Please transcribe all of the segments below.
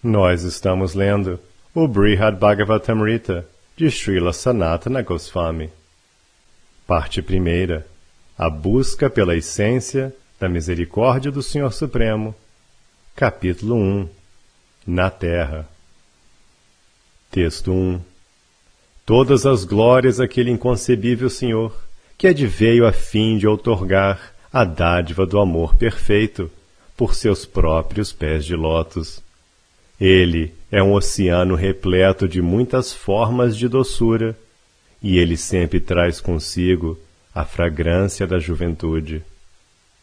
Nós estamos lendo o Brihad Bhagavatamrita de Srila Sanatana Goswami. Parte 1. A busca pela essência da misericórdia do Senhor Supremo. Capítulo 1. Na Terra. Texto 1. Todas as glórias àquele inconcebível Senhor, que adveio a fim de outorgar a dádiva do amor perfeito por seus próprios pés de lótus. Ele é um oceano repleto de muitas formas de doçura, e ele sempre traz consigo a fragrância da juventude.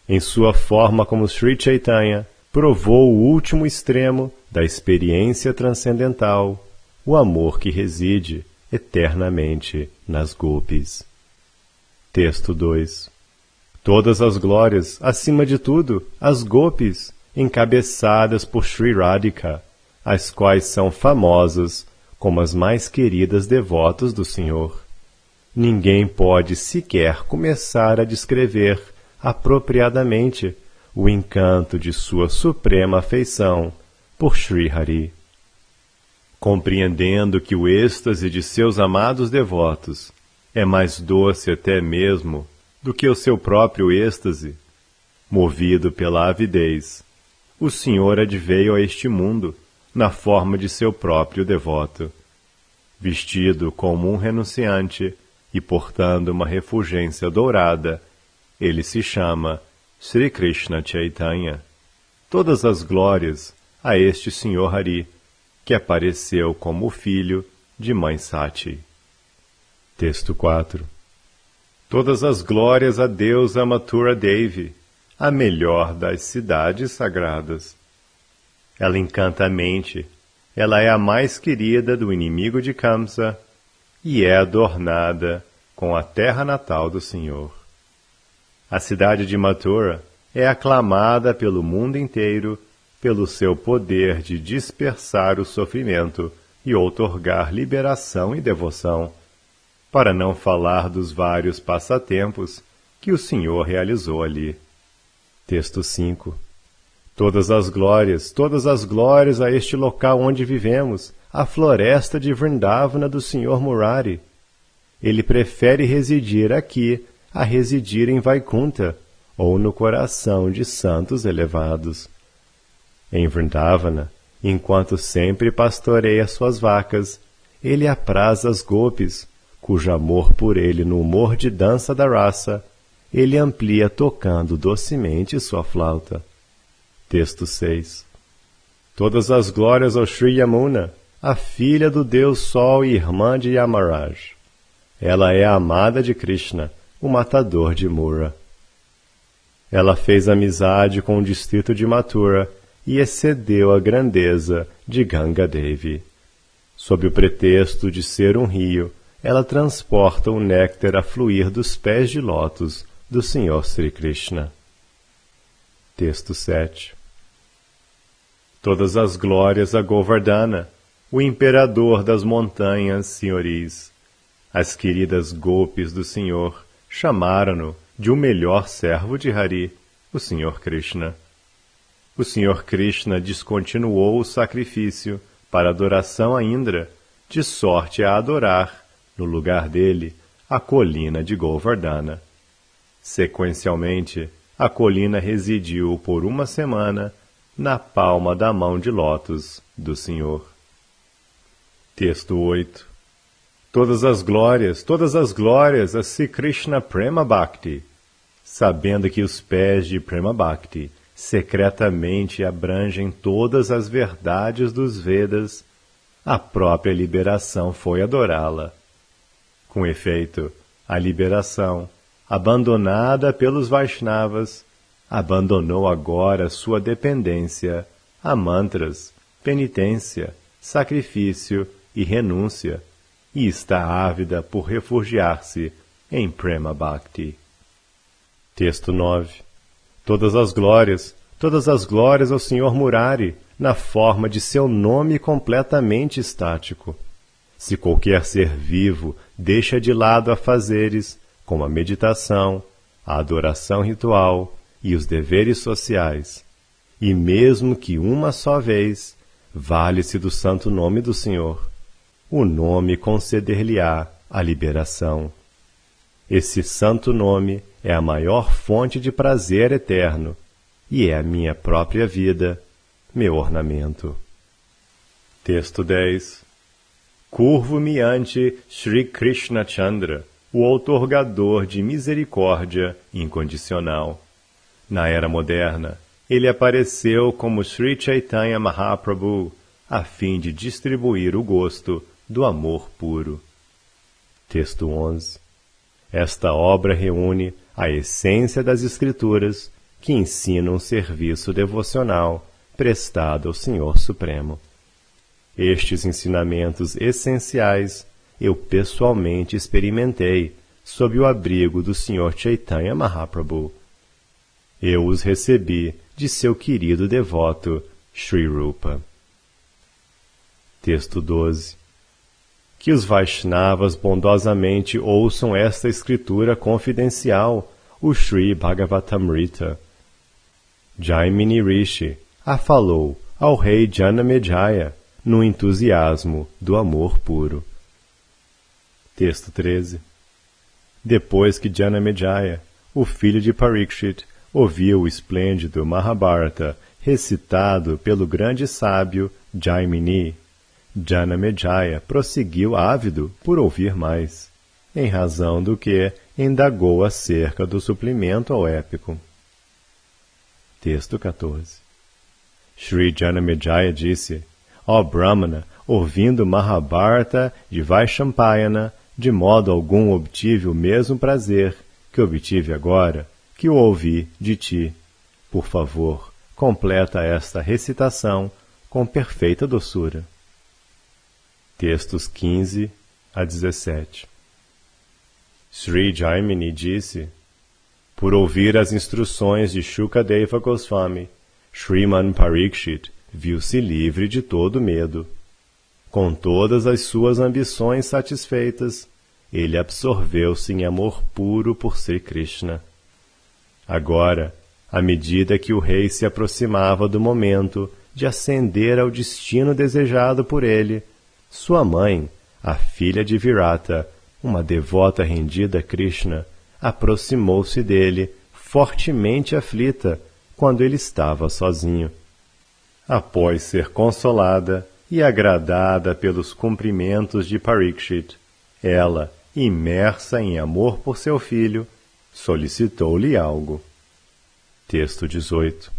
Em sua forma como Sri Chaitanya, provou o último extremo da experiência transcendental, o amor que reside eternamente nas gopis. Texto 2. Todas as glórias, acima de tudo, as gopis, encabeçadas por Sri Radhika, as quais são famosas como as mais queridas devotas do Senhor. Ninguém pode sequer começar a descrever apropriadamente o encanto de sua suprema afeição por Sri Hari. Compreendendo que o êxtase de seus amados devotos é mais doce até mesmo do que o seu próprio êxtase, movido pela avidez, o Senhor adveio a este mundo na forma de seu próprio devoto, vestido como um renunciante e portando uma refulgência dourada. Ele se chama Sri Krishna Chaitanya. Todas as glórias a este Senhor Hari, que apareceu como filho de mãe Sati. Texto 4. Todas as glórias a deusa Mathura Devi, a melhor das cidades sagradas. Ela encanta a mente, ela é a mais querida do inimigo de Kamsa e é adornada com a terra natal do Senhor. A cidade de Mathura é aclamada pelo mundo inteiro pelo seu poder de dispersar o sofrimento e outorgar liberação e devoção, para não falar dos vários passatempos que o Senhor realizou ali. Texto 5. Todas as glórias a este local onde vivemos, a floresta de Vrindavana do Senhor Murari. Ele prefere residir aqui a residir em Vaikunta, ou no coração de santos elevados. Em Vrindavana, enquanto sempre pastoreia suas vacas, ele apraz as gopis, cujo amor por ele no humor de dança da raça, ele amplia tocando docemente sua flauta. Texto 6. Todas as glórias ao Sri Yamuna, a filha do Deus Sol e irmã de Yamaraj. Ela é a amada de Krishna, o matador de Mura. Ela fez amizade com o distrito de Mathura e excedeu a grandeza de Ganga Devi. Sob o pretexto de ser um rio, ela transporta o néctar a fluir dos pés de lótus do Senhor Sri Krishna. Texto 7. Todas as glórias a Govardhana, o imperador das montanhas senhoris. As queridas gopis do Senhor chamaram-no de o melhor servo de Hari, o Senhor Krishna. O Senhor Krishna descontinuou o sacrifício para adoração a Indra, de sorte a adorar, no lugar dele, a colina de Govardhana. Sequencialmente, a colina residiu por uma semana na palma da mão de lótus do Senhor. Texto 8. Todas as glórias a Sri Krishna Prema Bhakti, sabendo que os pés de Prema Bhakti secretamente abrangem todas as verdades dos Vedas, a própria liberação foi adorá-la. Com efeito, a liberação, abandonada pelos Vaishnavas, abandonou agora sua dependência a mantras, penitência, sacrifício e renúncia, e está ávida por refugiar-se em Prema Bhakti. Texto 9. Todas as glórias ao Senhor Murari, na forma de seu nome completamente estático. Se qualquer ser vivo deixa de lado afazeres, como a meditação, a adoração ritual e os deveres sociais, e mesmo que uma só vez vale-se do santo nome do Senhor. O nome conceder-lhe-á a liberação. Esse santo nome é a maior fonte de prazer eterno e é a minha própria vida, meu ornamento. Texto 10. Curvo-me ante Sri Krishna Chandra, o outorgador de misericórdia incondicional. Na era moderna, ele apareceu como Sri Chaitanya Mahaprabhu, a fim de distribuir o gosto do amor puro. Texto 11. Esta obra reúne a essência das Escrituras que ensinam um serviço devocional prestado ao Senhor Supremo. Estes ensinamentos essenciais eu pessoalmente experimentei sob o abrigo do Sr. Chaitanya Mahaprabhu. Eu os recebi de seu querido devoto Sri Rupa. Texto 12. Que os Vaishnavas bondosamente ouçam esta escritura confidencial, o Sri Bhagavatamrita. Jaimini Rishi a falou ao rei Janamejaya no entusiasmo do amor puro. Texto 13. Depois que Janamejaya, o filho de Parikshit, ouviu o esplêndido Mahabharata recitado pelo grande sábio Jaimini, Janamejaya prosseguiu ávido por ouvir mais, em razão do que indagou acerca do suplemento ao épico. Texto 14. Sri Janamejaya disse: Ó Brahmana, ouvindo Mahabharata de Vaishampayana, de modo algum obtive o mesmo prazer que obtive agora, que o ouvi de ti. Por favor, completa esta recitação com perfeita doçura. Textos 15 a 17. Sri Jaimini disse: Por ouvir as instruções de Shukadeva Goswami, Shriman Parikshit viu-se livre de todo medo. Com todas as suas ambições satisfeitas, ele absorveu-se em amor puro por Sri Krishna. Agora, à medida que o rei se aproximava do momento de ascender ao destino desejado por ele, sua mãe, a filha de Virata, uma devota rendida a Krishna, aproximou-se dele, fortemente aflita, quando ele estava sozinho. Após ser consolada e agradada pelos cumprimentos de Parikshit, ela, imersa em amor por seu filho, solicitou-lhe algo. Texto 18.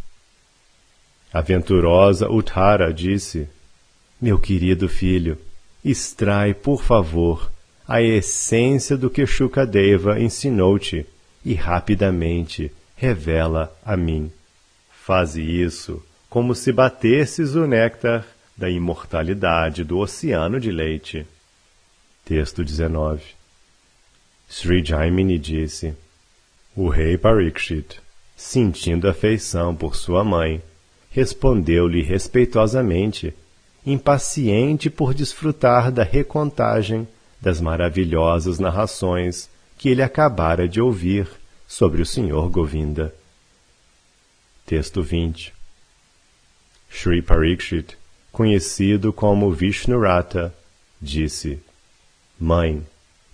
A venturosa Uttara disse: Meu querido filho, extrai, por favor, a essência do que Shukadeva ensinou-te e rapidamente revela a mim. Faze isso como se batesses o néctar da imortalidade do oceano de leite. Texto 19. Sri Jaimini disse: O rei Parikshit, sentindo afeição por sua mãe, respondeu-lhe respeitosamente, impaciente por desfrutar da recontagem das maravilhosas narrações que ele acabara de ouvir sobre o Sr. Govinda. Texto 20. Sri Parikshit, conhecido como Vishnurata, disse: Mãe,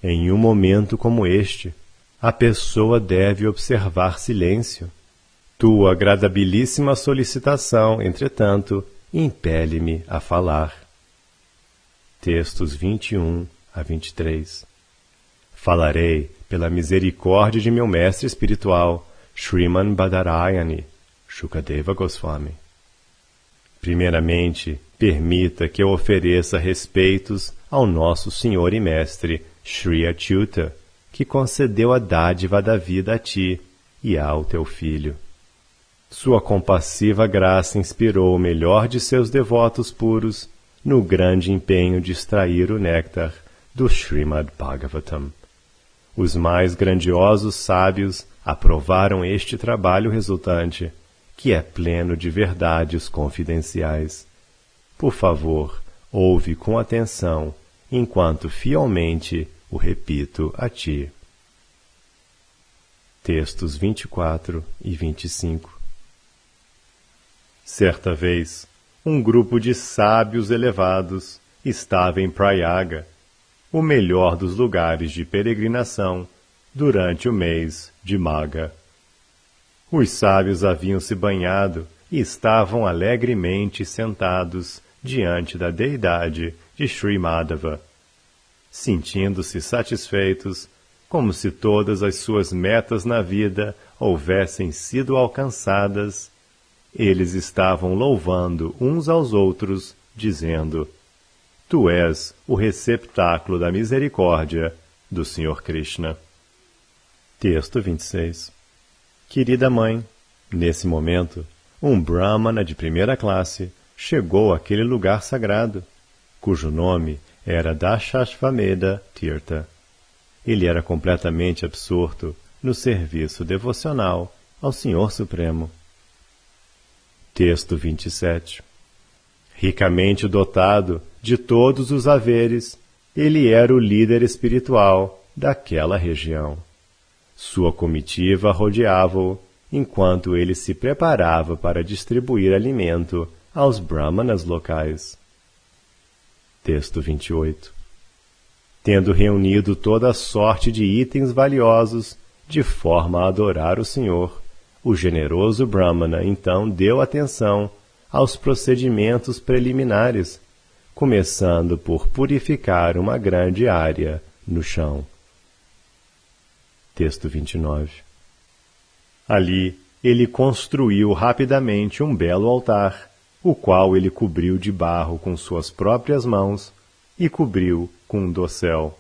em um momento como este, a pessoa deve observar silêncio. Tua agradabilíssima solicitação, entretanto, impele-me a falar. Textos 21 a 23. Falarei pela misericórdia de meu mestre espiritual, Shriman Badarayani, Shukadeva Goswami. Primeiramente, permita que eu ofereça respeitos ao nosso Senhor e Mestre, Sri Achyuta, que concedeu a dádiva da vida a ti e ao teu filho. Sua compassiva graça inspirou o melhor de seus devotos puros no grande empenho de extrair o néctar do Srimad Bhagavatam. Os mais grandiosos sábios aprovaram este trabalho resultante, que é pleno de verdades confidenciais. Por favor, ouve com atenção, enquanto fielmente o repito a ti. Textos 24 e 25. Certa vez, um grupo de sábios elevados estava em Prayaga, o melhor dos lugares de peregrinação, durante o mês de Magha. Os sábios haviam se banhado e estavam alegremente sentados diante da deidade de Sri Madhava, sentindo-se satisfeitos, como se todas as suas metas na vida houvessem sido alcançadas. Eles estavam louvando uns aos outros, dizendo: Tu és o receptáculo da misericórdia do Senhor Krishna. Texto 26. Querida mãe, nesse momento, um Brahmana de primeira classe chegou àquele lugar sagrado, cujo nome era Dashashvamedha Tirtha. Ele era completamente absorto no serviço devocional ao Senhor Supremo. Texto 27. Ricamente dotado de todos os haveres, ele era o líder espiritual daquela região. Sua comitiva rodeava-o, enquanto ele se preparava para distribuir alimento aos brahmanas locais. Texto 28. Tendo reunido toda a sorte de itens valiosos, de forma a adorar o Senhor, o generoso brahmana então deu atenção aos procedimentos preliminares, começando por purificar uma grande área no chão. Texto 29. Ali, ele construiu rapidamente um belo altar, o qual ele cobriu de barro com suas próprias mãos e cobriu com um dossel.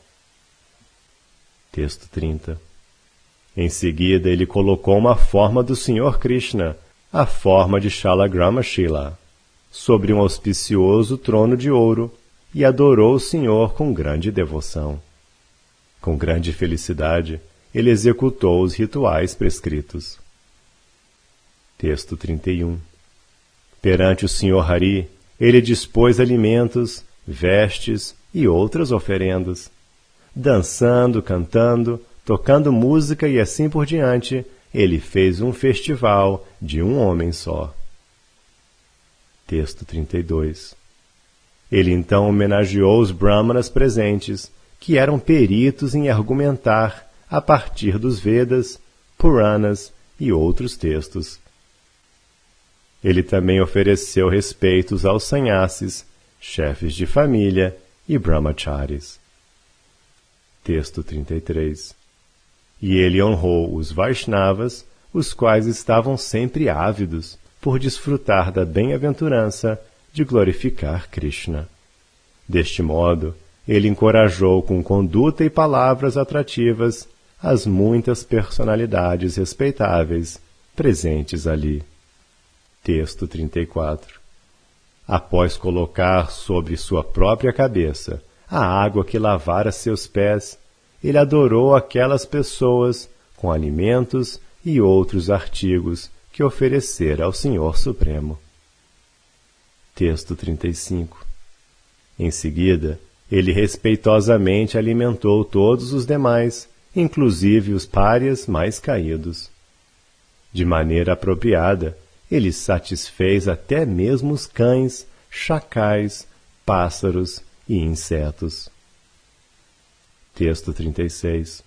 Texto 30. Em seguida, ele colocou uma forma do Senhor Krishna, a forma de Shalagrama-Shila, sobre um auspicioso trono de ouro, e adorou o Senhor com grande devoção. Com grande felicidade, ele executou os rituais prescritos. Texto 31. Perante o Senhor Hari, ele dispôs alimentos, vestes e outras oferendas. Dançando, cantando, tocando música e assim por diante, ele fez um festival de um homem só. Texto 32. Ele então homenageou os brahmanas presentes, que eram peritos em argumentar a partir dos Vedas, Puranas e outros textos. Ele também ofereceu respeitos aos sannyasis, chefes de família e brahmacharis. Texto 33. E ele honrou os Vaishnavas, os quais estavam sempre ávidos por desfrutar da bem-aventurança de glorificar Krishna. Deste modo, ele encorajou com conduta e palavras atrativas as muitas personalidades respeitáveis presentes ali. Texto 34. Após colocar sobre sua própria cabeça a água que lavara seus pés, ele adorou aquelas pessoas com alimentos e outros artigos que oferecera ao Senhor Supremo. Texto 35. Em seguida, ele respeitosamente alimentou todos os demais, inclusive os párias mais caídos. De maneira apropriada, ele satisfez até mesmo os cães, chacais, pássaros e insetos. Texto 36.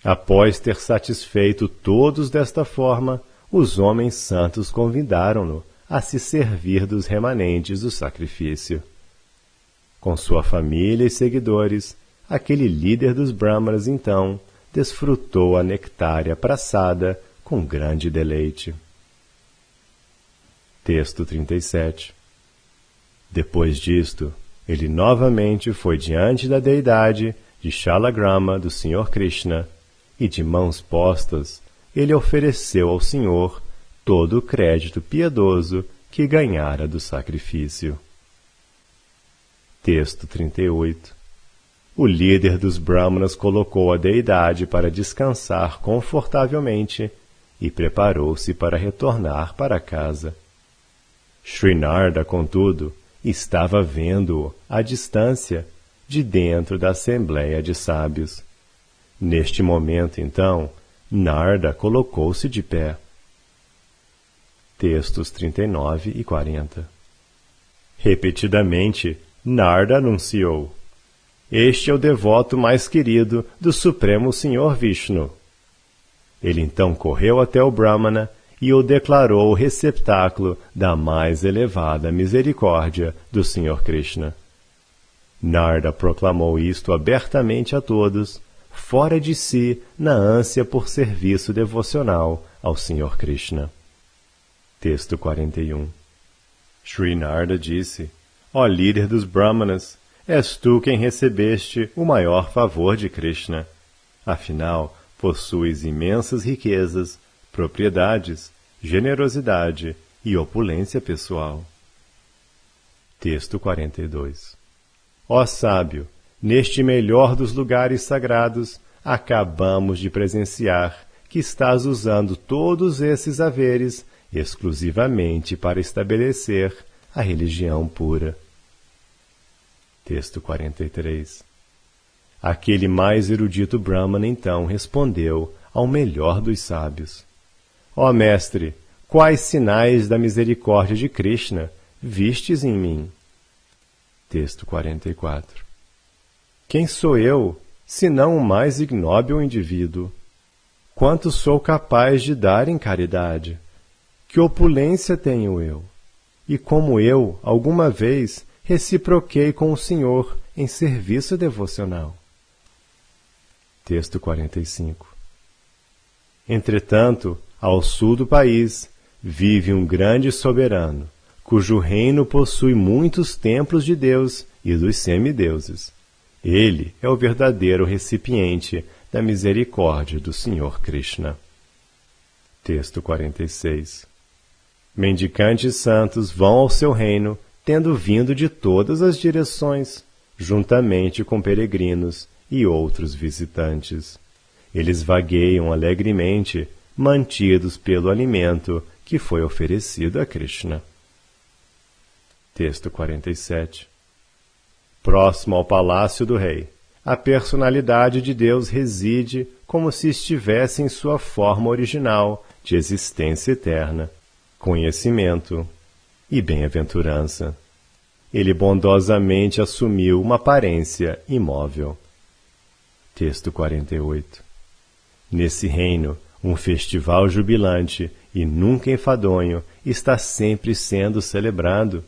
Após ter satisfeito todos desta forma, os homens santos convidaram-no a se servir dos remanentes do sacrifício. Com sua família e seguidores, aquele líder dos brahmanas então desfrutou a nectária praçada com grande deleite. Texto 37. Depois disto, ele novamente foi diante da deidade de Shalagrama do Senhor Krishna, e de mãos postas ele ofereceu ao Senhor todo o crédito piedoso que ganhara do sacrifício. Texto 38. O líder dos brahmanas colocou a deidade para descansar confortavelmente e preparou-se para retornar para casa. Srinarda, contudo, estava vendo-o à distância, de dentro da assembleia de sábios. Neste momento, então, Narda colocou-se de pé. Textos 39 e 40. Repetidamente, Narda anunciou: este é o devoto mais querido do Supremo Senhor Vishnu. Ele então correu até o Brahmana e o declarou o receptáculo da mais elevada misericórdia do Senhor Krishna. Narda proclamou isto abertamente a todos, fora de si na ânsia por serviço devocional ao Senhor Krishna. Texto 41. Sri Narda disse: ó líder dos Brahmanas, és tu quem recebeste o maior favor de Krishna. Afinal, possuis imensas riquezas, propriedades, generosidade e opulência pessoal. Texto 42. Ó sábio, neste melhor dos lugares sagrados, acabamos de presenciar que estás usando todos esses haveres exclusivamente para estabelecer a religião pura. Texto 43. Aquele mais erudito Brahmana então respondeu ao melhor dos sábios: ó mestre, quais sinais da misericórdia de Krishna vistes em mim? Texto 44. Quem sou eu, senão o mais ignóbil indivíduo? Quanto sou capaz de dar em caridade? Que opulência tenho eu? E como eu, alguma vez, reciproquei com o Senhor em serviço devocional? Texto 45. Entretanto, ao sul do país, vive um grande soberano, cujo reino possui muitos templos de Deus e dos semideuses. Ele é o verdadeiro recipiente da misericórdia do Senhor Krishna. Texto 46. Mendicantes santos vão ao seu reino, tendo vindo de todas as direções, juntamente com peregrinos e outros visitantes. Eles vagueiam alegremente, mantidos pelo alimento que foi oferecido a Krishna. Texto 47. Próximo ao palácio do rei, a personalidade de Deus reside como se estivesse em sua forma original de existência eterna, conhecimento e bem-aventurança. Ele bondosamente assumiu uma aparência imóvel. Texto 48. Nesse reino, um festival jubilante e nunca enfadonho está sempre sendo celebrado.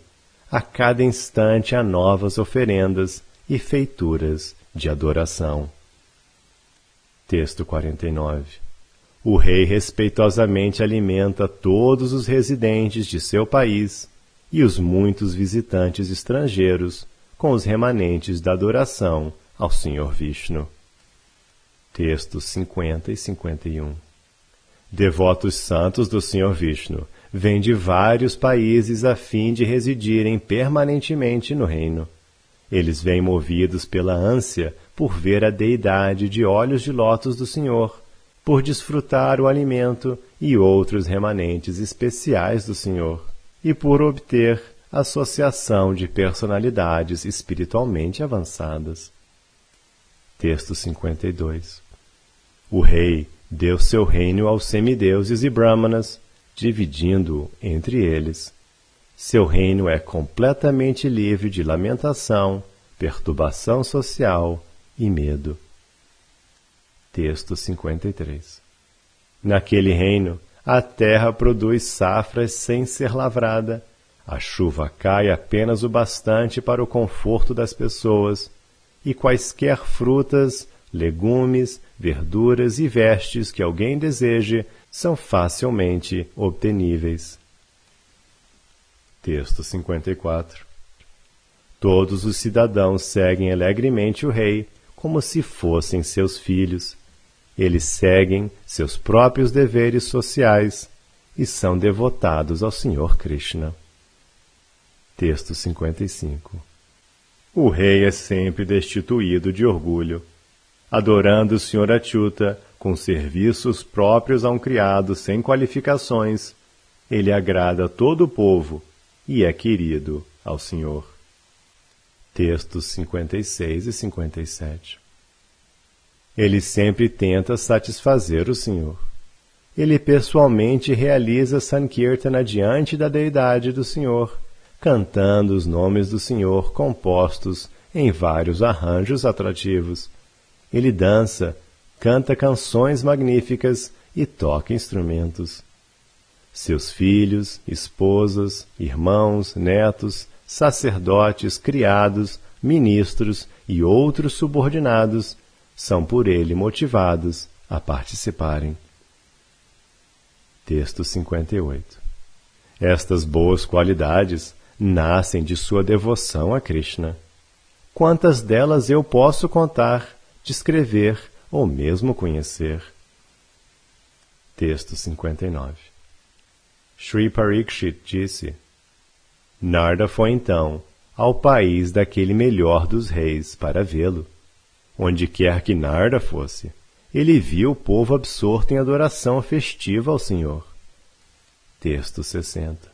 A cada instante há novas oferendas e feituras de adoração. Texto 49. O rei respeitosamente alimenta todos os residentes de seu país e os muitos visitantes estrangeiros com os remanentes da adoração ao Senhor Vishnu. Textos 50 e 51. Devotos santos do Senhor Vishnu vêm de vários países a fim de residirem permanentemente no reino. Eles vêm movidos pela ânsia por ver a deidade de olhos de lótus do Senhor, por desfrutar o alimento e outros remanentes especiais do Senhor, e por obter associação de personalidades espiritualmente avançadas. Texto 52. O rei deu seu reino aos semideuses e brahmanas, dividindo-o entre eles. Seu reino é completamente livre de lamentação, perturbação social e medo. Texto 53. Naquele reino, a terra produz safras sem ser lavrada, a chuva cai apenas o bastante para o conforto das pessoas, e quaisquer frutas, legumes, verduras e vestes que alguém deseje são facilmente obteníveis. Texto 54. Todos os cidadãos seguem alegremente o rei como se fossem seus filhos. Eles seguem seus próprios deveres sociais e são devotados ao Senhor Krishna. Texto 55. O rei é sempre destituído de orgulho, adorando o Senhor Achyuta com serviços próprios a um criado sem qualificações. Ele agrada a todo o povo e é querido ao Senhor. Textos 56 e 57. Ele sempre tenta satisfazer o Senhor. Ele pessoalmente realiza Sankirtana diante da deidade do Senhor, cantando os nomes do Senhor compostos em vários arranjos atrativos. Ele dança, canta canções magníficas e toca instrumentos. Seus filhos, esposas, irmãos, netos, sacerdotes, criados, ministros e outros subordinados são por ele motivados a participarem. Texto 58. Estas boas qualidades nascem de sua devoção a Krishna. Quantas delas eu posso contar, descrever ou mesmo conhecer? Texto 59. Shri Parikshit disse: Narda foi então ao país daquele melhor dos reis para vê-lo. Onde quer que Narda fosse, ele viu o povo absorto em adoração festiva ao Senhor. Texto 60.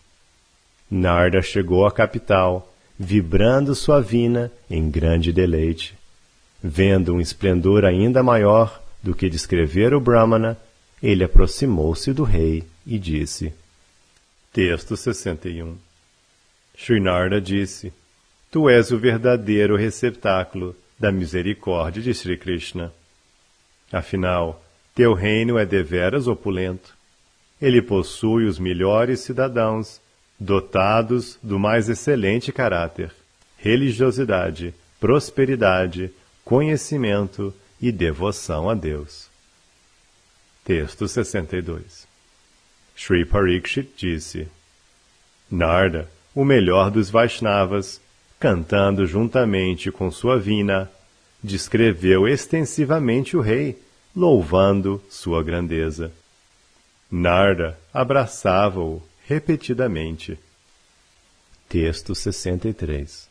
Narda chegou à capital, vibrando sua vina em grande deleite. Vendo um esplendor ainda maior do que descrever o Brahmana, ele aproximou-se do rei e disse. Texto 61. Shri Narda disse: Tu és o verdadeiro receptáculo da misericórdia de Sri Krishna. Afinal, teu reino é deveras opulento. Ele possui os melhores cidadãos, dotados do mais excelente caráter, religiosidade, prosperidade, conhecimento e devoção a Deus. Texto 62. Shri Parikshit disse: Narda, o melhor dos Vaishnavas, cantando juntamente com sua vina, descreveu extensivamente o rei, louvando sua grandeza. Narda abraçava-o repetidamente. Texto 63.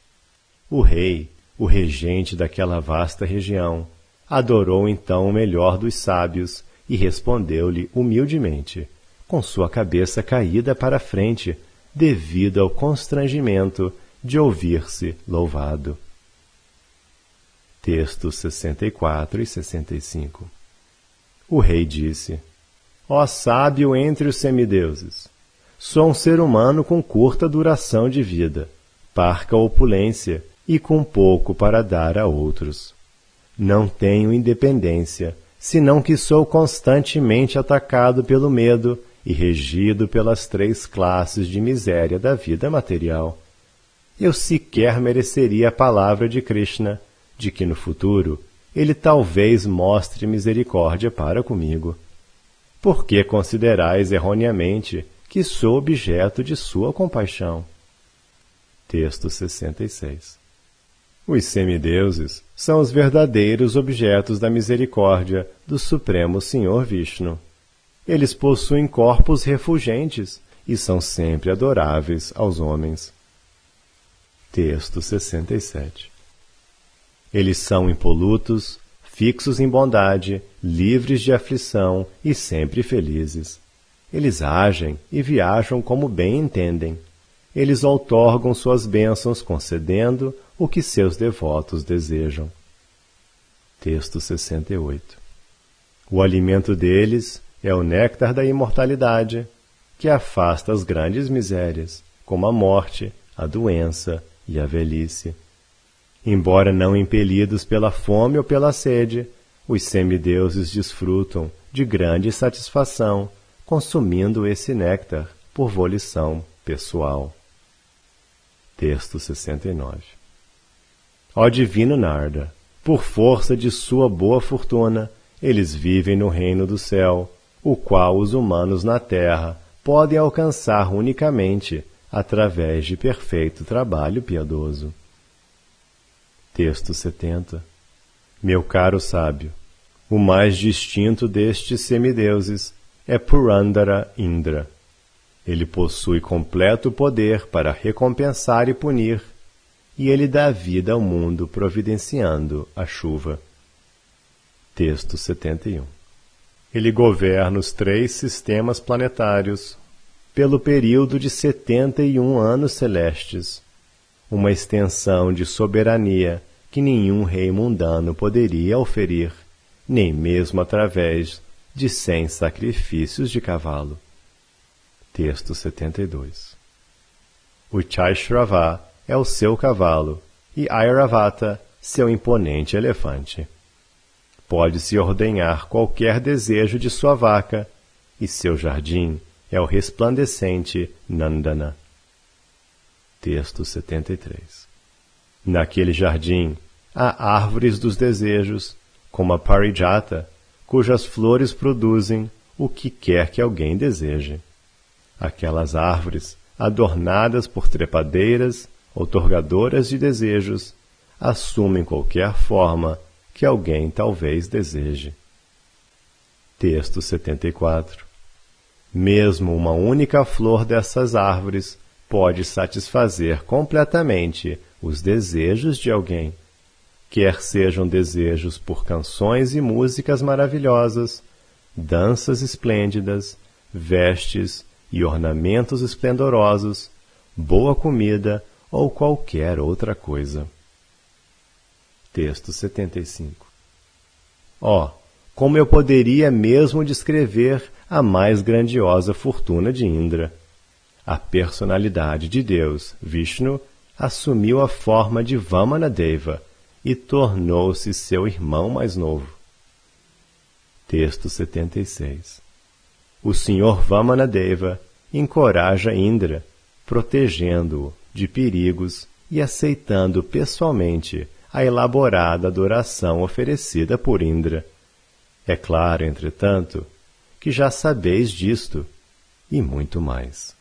O rei, o regente daquela vasta região, adorou então o melhor dos sábios e respondeu-lhe humildemente, com sua cabeça caída para a frente, devido ao constrangimento de ouvir-se louvado. Textos 64 e 65. O rei disse: Ó sábio entre os semideuses, sou um ser humano com curta duração de vida, parca opulência e com pouco para dar a outros. Não tenho independência, senão que sou constantemente atacado pelo medo e regido pelas 3 classes de miséria da vida material. Eu sequer mereceria a palavra de Krishna, de que no futuro ele talvez mostre misericórdia para comigo. Por que considerais erroneamente que sou objeto de sua compaixão? Texto 66. Os semideuses são os verdadeiros objetos da misericórdia do Supremo Senhor Vishnu. Eles possuem corpos refulgentes e são sempre adoráveis aos homens. Texto 67. Eles são impolutos, fixos em bondade, livres de aflição e sempre felizes. Eles agem e viajam como bem entendem. Eles outorgam suas bênçãos concedendo o que seus devotos desejam. Texto 68. O alimento deles é o néctar da imortalidade, que afasta as grandes misérias, como a morte, a doença e a velhice. Embora não impelidos pela fome ou pela sede, os semideuses desfrutam de grande satisfação, consumindo esse néctar por volição pessoal. Texto 69. Ó divino Narda, por força de sua boa fortuna, eles vivem no reino do céu, o qual os humanos na terra podem alcançar unicamente através de perfeito trabalho piedoso. Texto 70. Meu caro sábio, o mais distinto destes semideuses é Purandara Indra. Ele possui completo poder para recompensar e punir, e ele dá vida ao mundo providenciando a chuva. Texto 71. Ele governa os 3 sistemas planetários pelo período de 71 anos celestes, uma extensão de soberania que nenhum rei mundano poderia oferir, nem mesmo através de 100 sacrifícios de cavalo. Texto 72. O Chaishravá é o seu cavalo e Airavata seu imponente elefante. Pode-se ordenhar qualquer desejo de sua vaca, e seu jardim é o resplandecente Nandana. Texto 73. Naquele jardim há árvores dos desejos, como a Parijata, cujas flores produzem o que quer que alguém deseje. Aquelas árvores, adornadas por trepadeiras, outorgadoras de desejos, assumem qualquer forma que alguém talvez deseje. Texto 74. Mesmo uma única flor dessas árvores pode satisfazer completamente os desejos de alguém, quer sejam desejos por canções e músicas maravilhosas, danças esplêndidas, vestes e ornamentos esplendorosos, boa comida ou qualquer outra coisa. Texto 75. Como eu poderia mesmo descrever a mais grandiosa fortuna de Indra? A personalidade de Deus, Vishnu, assumiu a forma de Vamanadeva e tornou-se seu irmão mais novo. Texto 76. O Senhor Vamanadeva encoraja Indra, protegendo-o de perigos e aceitando pessoalmente a elaborada adoração oferecida por Indra. É claro, entretanto, que já sabeis disto e muito mais.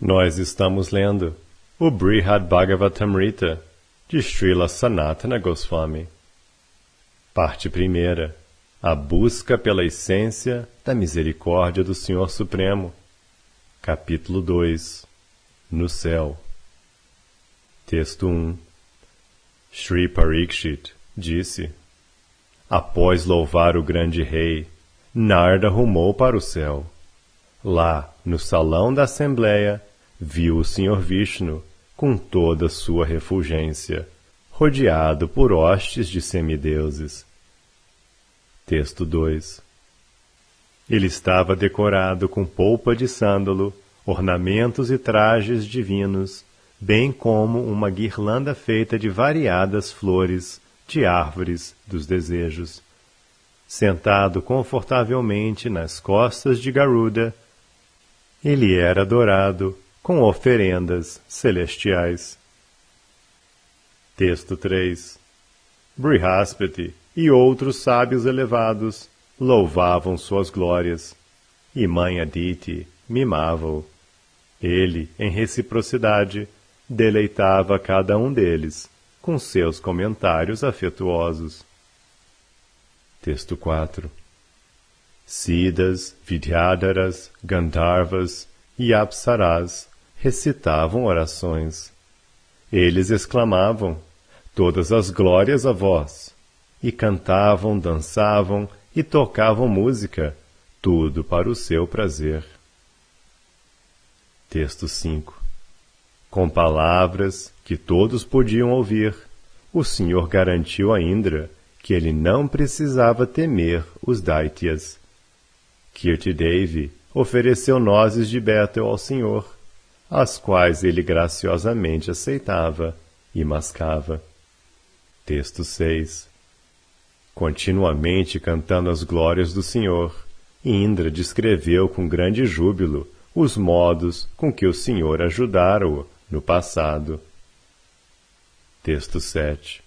Nós estamos lendo o Brihad Bhagavatamrita, de Srila Sanatana Goswami. Parte 1. A busca pela essência da misericórdia do Senhor Supremo. Capítulo 2. No céu. Texto 1. Shri Parikshit disse: após louvar o grande rei, Narda rumou para o céu. Lá, no salão da Assembleia, viu o Senhor Vishnu com toda sua refulgência, rodeado por hostes de semideuses. Texto 2. Ele estava decorado com polpa de sândalo, ornamentos e trajes divinos, bem como uma guirlanda feita de variadas flores de árvores dos desejos. Sentado confortavelmente nas costas de Garuda, ele era adorado com oferendas celestiais. Texto 3. Brihaspati e outros sábios elevados louvavam suas glórias, e Mãe Aditi mimava-o. Ele, em reciprocidade, deleitava cada um deles com seus comentários afetuosos. Texto 4. Siddhas, Vidyadharas, Gandharvas e Apsaras recitavam orações. Eles exclamavam: todas as glórias a vós! E cantavam, dançavam e tocavam música, tudo para o seu prazer. Texto 5. Com palavras que todos podiam ouvir, o Senhor garantiu a Indra que ele não precisava temer os Daityas. Kirtidevi ofereceu nozes de Bétel ao Senhor, as quais ele graciosamente aceitava e mascava. Texto 6. Continuamente cantando as glórias do Senhor, Indra descreveu com grande júbilo os modos com que o Senhor ajudara-o no passado. Texto 7.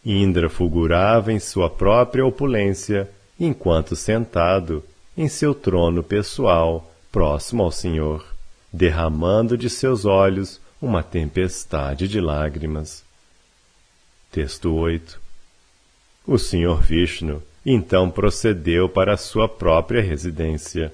Indra fulgurava em sua própria opulência, enquanto sentado em seu trono pessoal, próximo ao Senhor, derramando de seus olhos uma tempestade de lágrimas. Texto 8. O Senhor Vishnu então procedeu para a sua própria residência.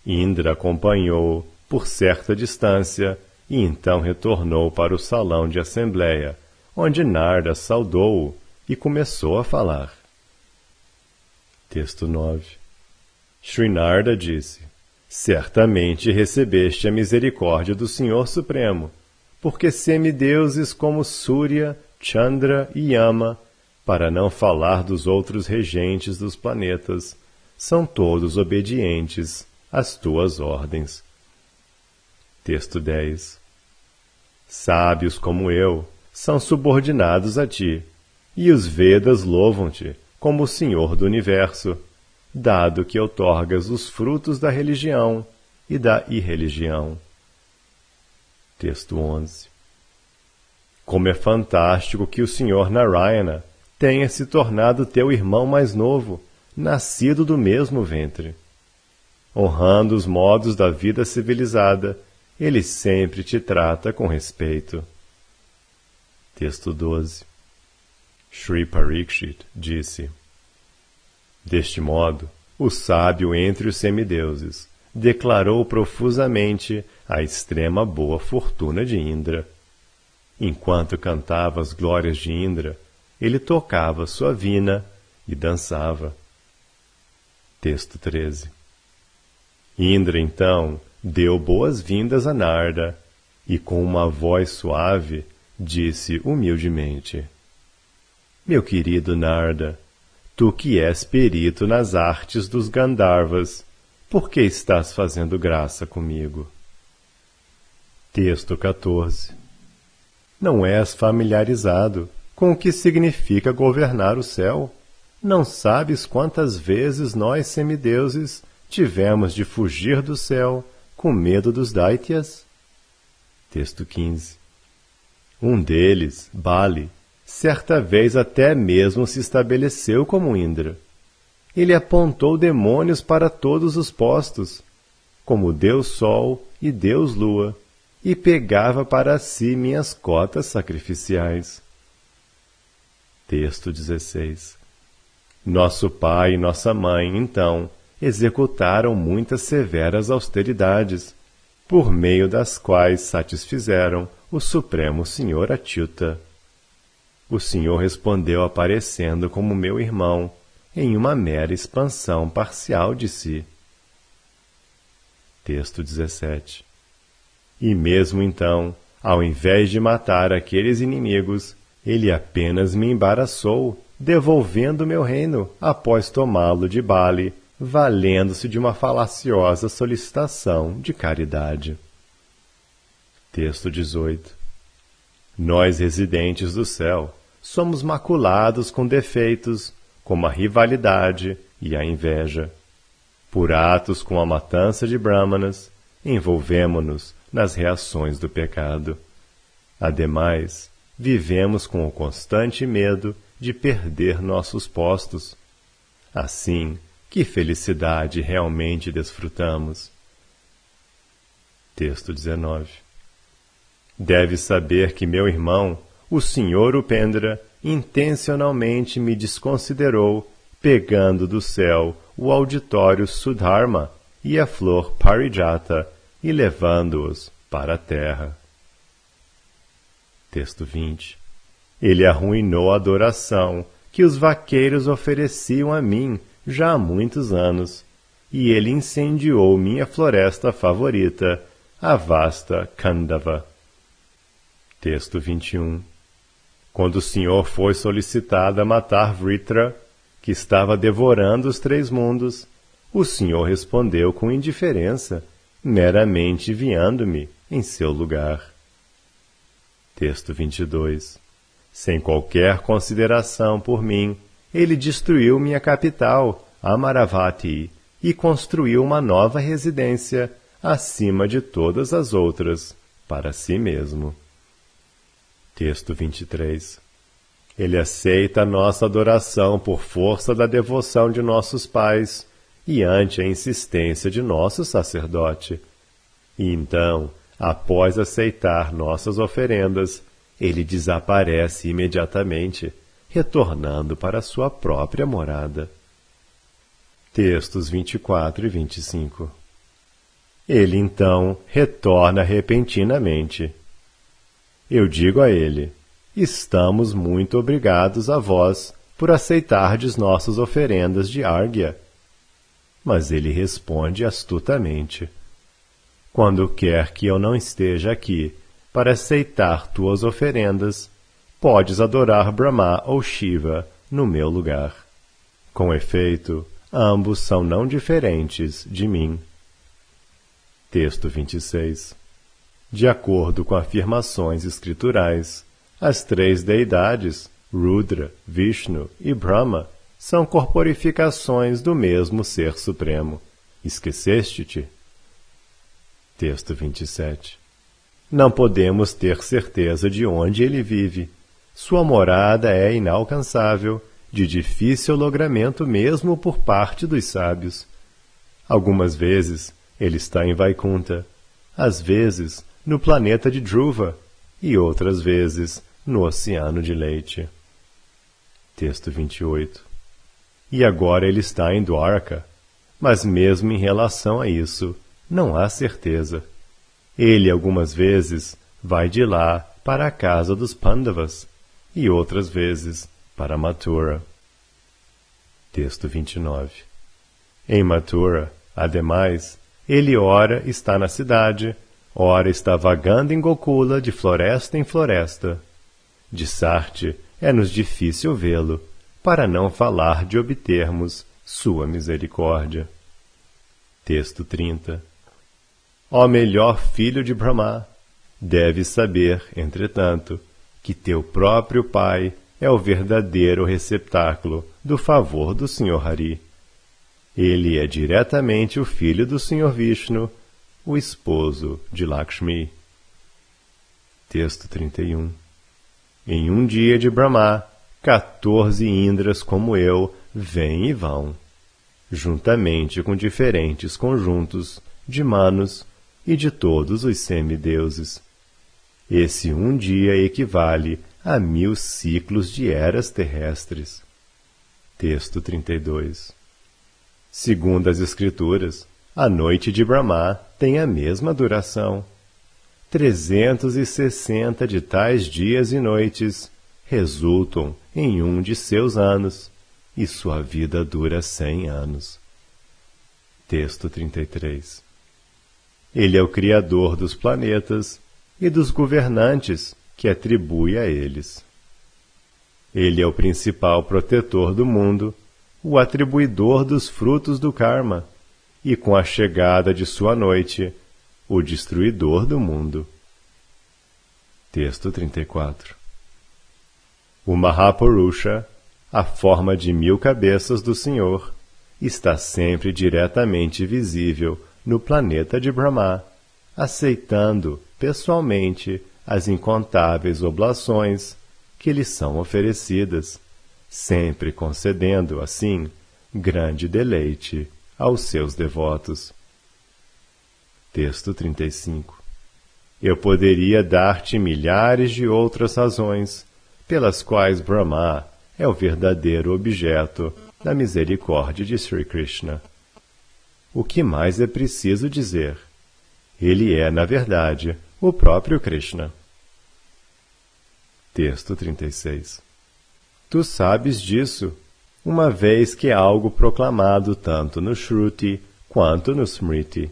Indra acompanhou-o por certa distância e então retornou para o salão de assembleia, onde Narda saudou-o e começou a falar. Texto 9. Shri Narda disse: certamente recebeste a misericórdia do Senhor Supremo, porque semideuses como Surya, Chandra e Yama para não falar dos outros regentes dos planetas, são todos obedientes às tuas ordens. Texto 10. Sábios como eu são subordinados a ti, e os Vedas louvam-te como o Senhor do Universo, dado que outorgas os frutos da religião e da irreligião. Texto 11. Como é fantástico que o Senhor Narayana tenha se tornado teu irmão mais novo, nascido do mesmo ventre. Honrando os modos da vida civilizada, ele sempre te trata com respeito. Texto 12. Shri Parikshit disse: Deste modo, o sábio entre os semideuses declarou profusamente a extrema boa fortuna de Indra. Enquanto cantava as glórias de Indra, ele tocava sua vina e dançava. Texto 13. Indra, então, deu boas-vindas a Narda e, com uma voz suave, disse humildemente: Meu querido Narda, tu que és perito nas artes dos Gandharvas, por que estás fazendo graça comigo? Texto 14. Não és familiarizado com o que significa governar o céu? Não sabes quantas vezes nós semideuses tivemos de fugir do céu com medo dos Daityas? Texto 15. Um deles, Bali, certa vez até mesmo se estabeleceu como Indra. Ele apontou demônios para todos os postos, como Deus Sol e Deus Lua, e pegava para si minhas cotas sacrificiais. Texto 16. Nosso pai e nossa mãe, então, executaram muitas severas austeridades, por meio das quais satisfizeram o Supremo Senhor Achyuta. O Senhor respondeu aparecendo como meu irmão, em uma mera expansão parcial de si. Texto 17. E mesmo então, ao invés de matar aqueles inimigos, ele apenas me embaraçou, devolvendo meu reino após tomá-lo de Bali, valendo-se de uma falaciosa solicitação de caridade. Texto 18. Nós, residentes do céu, somos maculados com defeitos, como a rivalidade e a inveja. Por atos com a matança de Brahmanas, envolvemo-nos nas reações do pecado. Ademais, vivemos com o constante medo de perder nossos postos. Assim, que felicidade realmente desfrutamos? Texto 19. Deves saber que meu irmão, o Sr. Upendra, intencionalmente me desconsiderou, pegando do céu o auditório Sudharma e a flor Parijata e levando-os para a terra. Texto 20. Ele arruinou a adoração que os vaqueiros ofereciam a mim já há muitos anos, e ele incendiou minha floresta favorita, a vasta Khandava. Texto 21. Quando o Senhor foi solicitado a matar Vritra, que estava devorando os 3 mundos, o Senhor respondeu com indiferença, meramente enviando-me em seu lugar. Texto 22. Sem qualquer consideração por mim, ele destruiu minha capital, Amaravati, e construiu uma nova residência, acima de todas as outras, para si mesmo. Texto 23. Ele aceita a nossa adoração por força da devoção de nossos pais e ante a insistência de nosso sacerdote. E então, após aceitar nossas oferendas, ele desaparece imediatamente, retornando para sua própria morada. Textos 24 e 25. Ele então retorna repentinamente. Eu digo a ele: estamos muito obrigados a vós por aceitardes nossas oferendas de árgia. Mas ele responde astutamente: quando quer que eu não esteja aqui para aceitar tuas oferendas, podes adorar Brahma ou Shiva no meu lugar. Com efeito, ambos são não diferentes de mim. Texto 26. De acordo com afirmações escriturais, as três deidades, Rudra, Vishnu e Brahma, são corporificações do mesmo Ser Supremo. Esqueceste-te? Texto 27. Não podemos ter certeza de onde ele vive. Sua morada é inalcançável, de difícil logramento mesmo por parte dos sábios. Algumas vezes ele está em Vaikunta, às vezes no planeta de Dhruva e outras vezes no Oceano de Leite. Texto 28. E agora ele está em Dwarka, mas mesmo em relação a isso, não há certeza. Ele algumas vezes vai de lá para a casa dos Pandavas e outras vezes para Mathura. Texto 29. Em Mathura, ademais, ele ora está na cidade, ora está vagando em Gokula de floresta em floresta. De Sarti é-nos difícil vê-lo, para não falar de obtermos sua misericórdia. Texto 30. Ó melhor filho de Brahma, deves saber, entretanto, que teu próprio pai é o verdadeiro receptáculo do favor do Sr. Hari. Ele é diretamente o filho do Sr. Vishnu, o esposo de Lakshmi. Texto 31. Em um dia de Brahma, 14 Indras como eu vêm e vão, juntamente com diferentes conjuntos de Manus e de todos os semideuses. Esse um dia equivale a 1000 ciclos de eras terrestres. Texto 32. Segundo as Escrituras, a noite de Brahma tem a mesma duração. 360 de tais dias e noites resultam em um de seus anos, e sua vida dura 100 anos. Texto 33. Ele é o Criador dos planetas e dos governantes que atribui a eles. Ele é o principal protetor do mundo, o atribuidor dos frutos do karma, e com a chegada de sua noite, o destruidor do mundo. Texto 34. O Mahapurusha, a forma de 1000 cabeças do Senhor, está sempre diretamente visível no planeta de Brahma, aceitando pessoalmente as incontáveis oblações que lhe são oferecidas, sempre concedendo, assim, grande deleite aos seus devotos. Texto 35. Eu poderia dar-te milhares de outras razões pelas quais Brahma é o verdadeiro objeto da misericórdia de Sri Krishna. O que mais é preciso dizer? Ele é, na verdade, o próprio Krishna. Texto 36. Tu sabes disso, uma vez que é algo proclamado tanto no Shruti quanto no Smriti.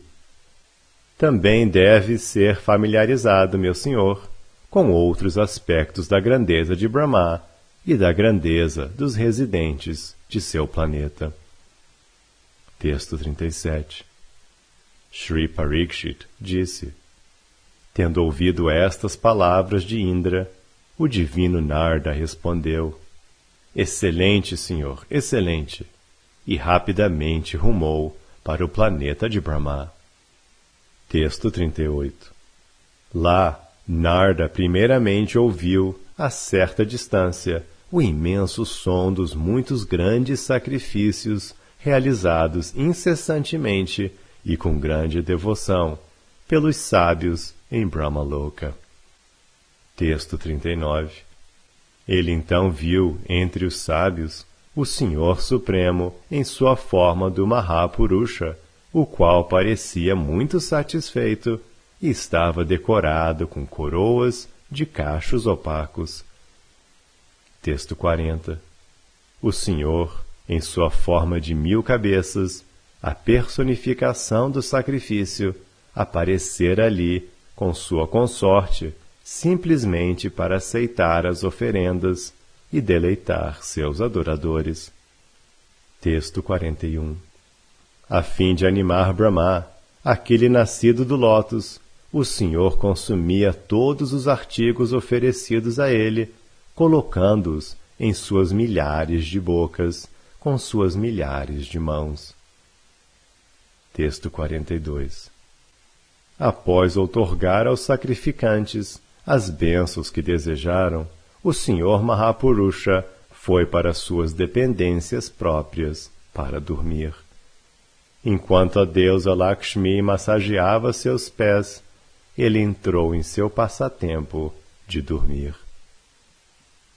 Também deve ser familiarizado, meu senhor, com outros aspectos da grandeza de Brahma e da grandeza dos residentes de seu planeta. Texto 37. Shri Parikshit disse: tendo ouvido estas palavras de Indra, o divino Narda respondeu: excelente, senhor, excelente, e rapidamente rumou para o planeta de Brahma. Texto 38. Lá, Narda primeiramente ouviu, a certa distância, o imenso som dos muitos grandes sacrifícios realizados incessantemente e com grande devoção pelos sábios em Brahmaloka. Texto 39. Ele então viu entre os sábios o Senhor Supremo em sua forma do Mahapurusha, o qual parecia muito satisfeito e estava decorado com coroas de cachos opacos. Texto 40. O Senhor, em sua forma de 1000 cabeças, a personificação do sacrifício, aparecera ali com sua consorte, simplesmente para aceitar as oferendas e deleitar seus adoradores. Texto 41. A fim de animar Brahma, aquele nascido do lótus, o Senhor consumia todos os artigos oferecidos a ele, colocando-os em suas milhares de bocas, com suas milhares de mãos. Texto 42. Após outorgar aos sacrificantes as bênçãos que desejaram, o Senhor Mahapurusha foi para suas dependências próprias para dormir. Enquanto a deusa Lakshmi massageava seus pés, ele entrou em seu passatempo de dormir.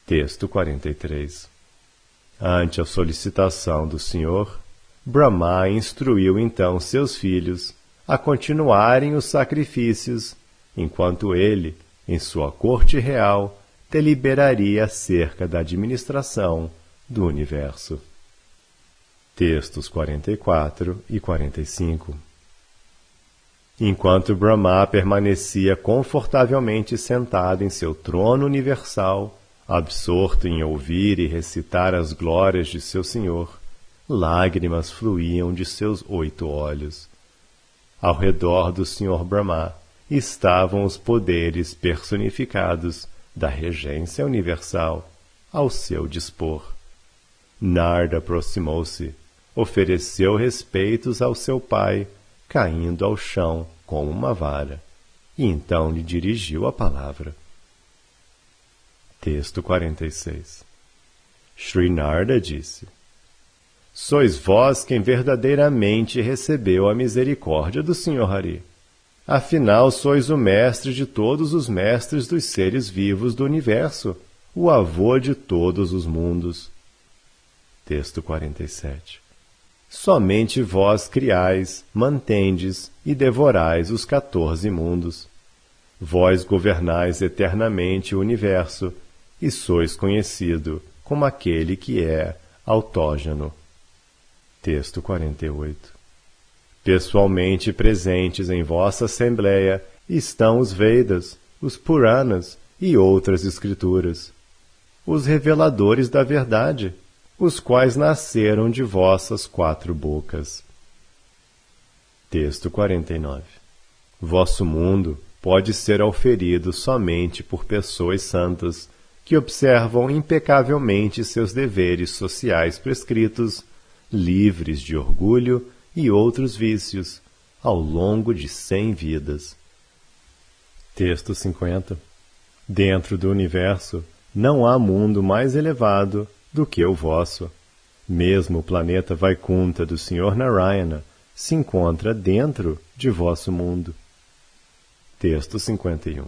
Texto 43. Ante a solicitação do Senhor, Brahma instruiu então seus filhos a continuarem os sacrifícios, enquanto ele, em sua corte real, deliberaria acerca da administração do universo. Textos 44 e 45. Enquanto Brahma permanecia confortavelmente sentado em seu trono universal, absorto em ouvir e recitar as glórias de seu Senhor, lágrimas fluíam de seus 8 olhos. Ao redor do Senhor Brahma estavam os poderes personificados da regência universal ao seu dispor. Narda aproximou-se, ofereceu respeitos ao seu pai, caindo ao chão com uma vara, e então lhe dirigiu a palavra. Texto 46. Shri Narda disse: Sois vós quem verdadeiramente recebeu a misericórdia do Senhor Hari. Afinal, sois o mestre de todos os mestres dos seres vivos do universo, o avô de todos os mundos. Texto 47. Somente vós criais, mantendes e devorais os 14 mundos. Vós governais eternamente o universo, e sois conhecido como aquele que é autógeno. Texto 48. Pessoalmente presentes em vossa Assembleia estão os Vedas, os Puranas e outras escrituras, os reveladores da verdade, os quais nasceram de vossas 4 bocas. Texto 49. Vosso mundo pode ser auferido somente por pessoas santas, que observam impecavelmente seus deveres sociais prescritos, livres de orgulho e outros vícios, ao longo de 100 vidas. Texto 50. Dentro do universo não há mundo mais elevado do que o vosso. Mesmo o planeta Vaikunta do Senhor Narayana se encontra dentro de vosso mundo. Texto 51.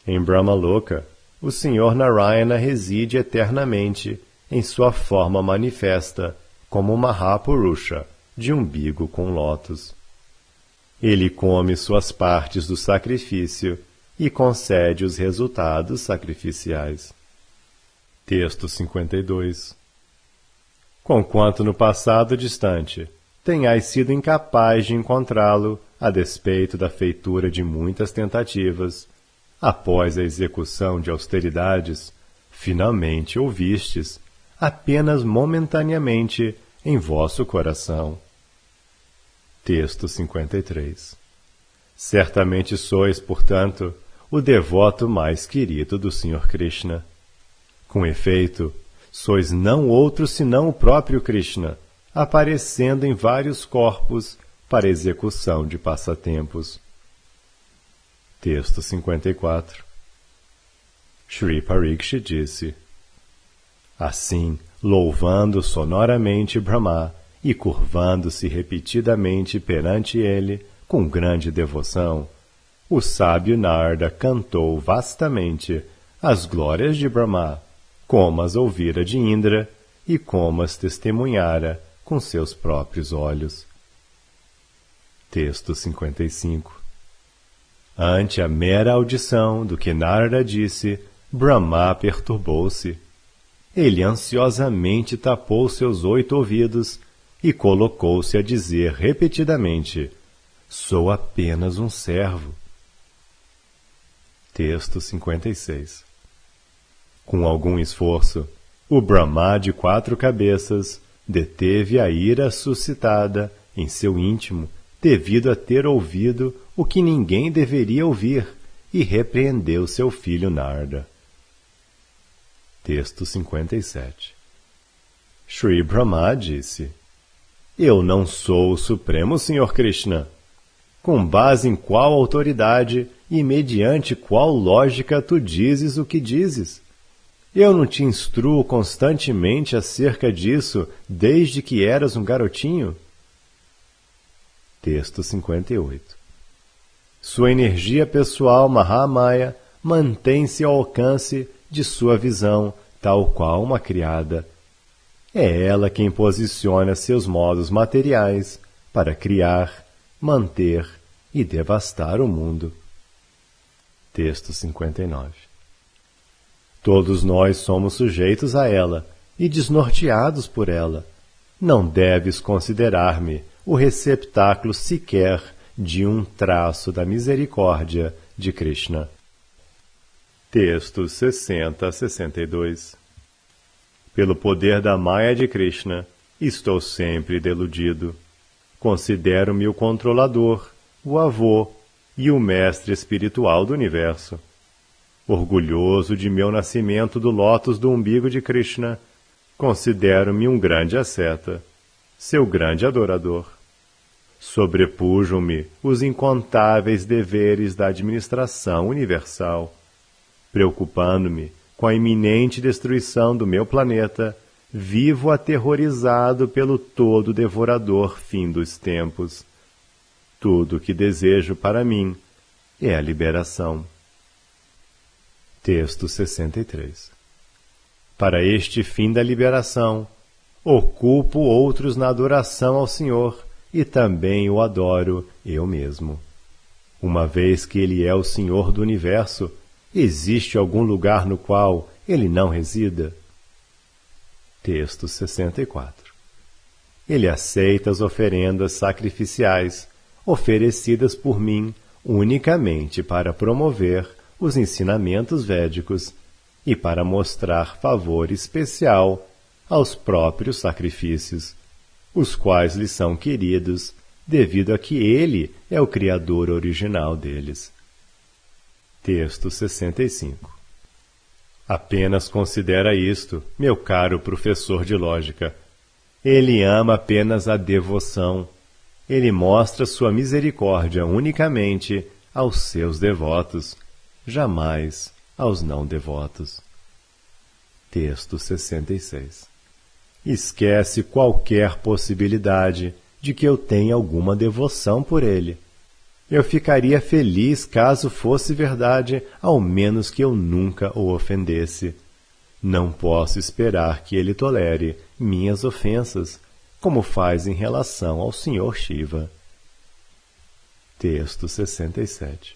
Em Brahmaloka, o Senhor Narayana reside eternamente em sua forma manifesta como Mahapurusha de umbigo com lótus. Ele come suas partes do sacrifício e concede os resultados sacrificiais. Texto 52. Conquanto no passado distante tenhais sido incapaz de encontrá-lo, a despeito da feitura de muitas tentativas, após a execução de austeridades, finalmente o vistes, apenas momentaneamente, em vosso coração. Texto 53. Certamente sois, portanto, o devoto mais querido do Senhor Krishna. Com efeito, sois não outro senão o próprio Krishna, aparecendo em vários corpos para execução de passatempos. Texto 54. Shri Parikshit disse: Assim, louvando sonoramente Brahma e curvando-se repetidamente perante ele com grande devoção, o sábio Narda cantou vastamente as glórias de Brahma, como as ouvira de Indra e como as testemunhara com seus próprios olhos. Texto 55. Ante a mera audição do que Narada disse, Brahma perturbou-se. Ele ansiosamente tapou seus 8 ouvidos e colocou-se a dizer repetidamente: Sou apenas um servo. Texto 56. Com algum esforço, o Brahma de 4 cabeças deteve a ira suscitada em seu íntimo devido a ter ouvido o que ninguém deveria ouvir e repreendeu seu filho Narada. Texto 57. Shri Brahma disse: Eu não sou o Supremo Senhor Krishna. Com base em qual autoridade e mediante qual lógica tu dizes o que dizes? Eu não te instruo constantemente acerca disso desde que eras um garotinho? Texto 58. Sua energia pessoal Mahamaya mantém-se ao alcance de sua visão, tal qual uma criada. É ela quem posiciona seus modos materiais para criar, manter e devastar o mundo. Texto 59. Todos nós somos sujeitos a ela e desnorteados por ela. Não deves considerar-me o receptáculo sequer de um traço da misericórdia de Krishna. Textos 60 a 62. Pelo poder da Maya de Krishna, estou sempre deludido. Considero-me o controlador, o avô e o mestre espiritual do universo. Orgulhoso de meu nascimento do lótus do umbigo de Krishna, considero-me um grande asceta, seu grande adorador. Sobrepujam-me os incontáveis deveres da administração universal. Preocupando-me com a iminente destruição do meu planeta, vivo aterrorizado pelo todo devorador fim dos tempos. Tudo o que desejo para mim é a liberação. Texto 63. Para este fim da liberação, ocupo outros na adoração ao Senhor e também o adoro eu mesmo. Uma vez que Ele é o Senhor do Universo, existe algum lugar no qual Ele não resida? Texto 64. Ele aceita as oferendas sacrificiais oferecidas por mim unicamente para promover os ensinamentos védicos e para mostrar favor especial aos próprios sacrifícios, os quais lhe são queridos devido a que ele é o criador original deles. Texto 65. Apenas considera isto, meu caro professor de lógica. Ele ama apenas a devoção. Ele mostra sua misericórdia unicamente aos seus devotos, jamais aos não devotos. Texto 66. Esquece qualquer possibilidade de que eu tenha alguma devoção por ele. Eu ficaria feliz caso fosse verdade, ao menos que eu nunca o ofendesse. Não posso esperar que ele tolere minhas ofensas, como faz em relação ao Sr. Shiva. Texto 67.